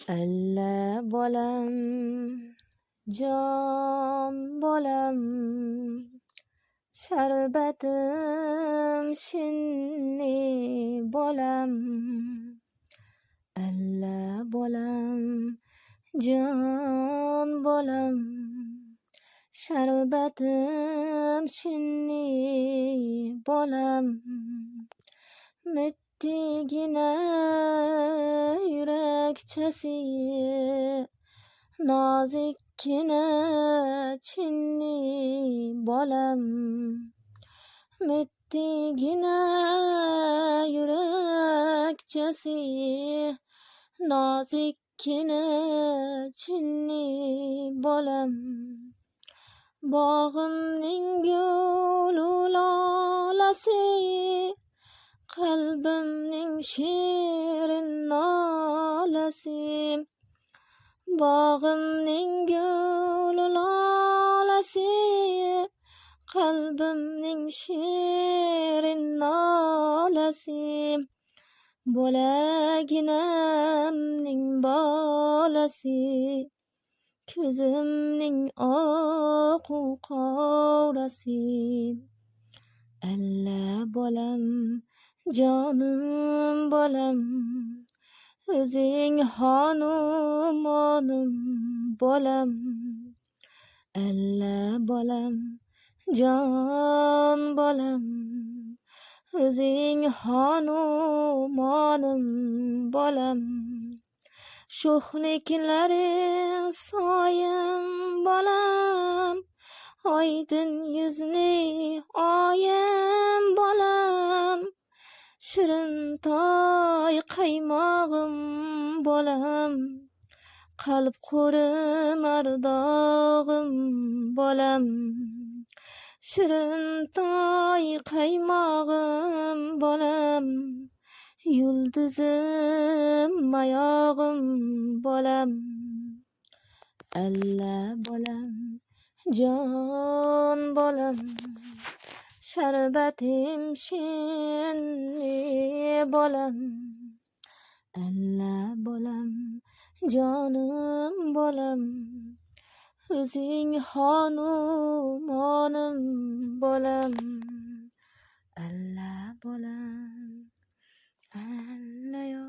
Alla bolam, jon bolam, sharbatim shinni bolam. Alla bolam, jon bolam, sharbatim shinni bolam. Mittigina yurakchasi, nozikkina chinni bolam. Mittigina yurakchasi, nozikkina chinni bolam. Bog'imning gulu lolasi, qalbimning shirin nolasi. Bog'imning gulu lolasi, qalbimning shirin nolasi. Bo'laginamning bolasi, ko'zimning oqu qorasi. Alla bolam, jonim bolam, o'zing xonumonim bolam. Alla bolam, jon bolam, o'zing xonumonim bolam. Sho'xliklaring soyim bolam, oydin yuzni oyim bolam. Shirin toy qaymog'im bolam, qalb qo'rim ardog'im bolam. Shirin toy qaymog'im bolam, yulduzim mayog'im bolam. Alla bolam, jon bolam, sharbatim shinni bolam. Alla bolam, jonim bolam, o'zing xonumonim bolam. Alla bolam, alla yo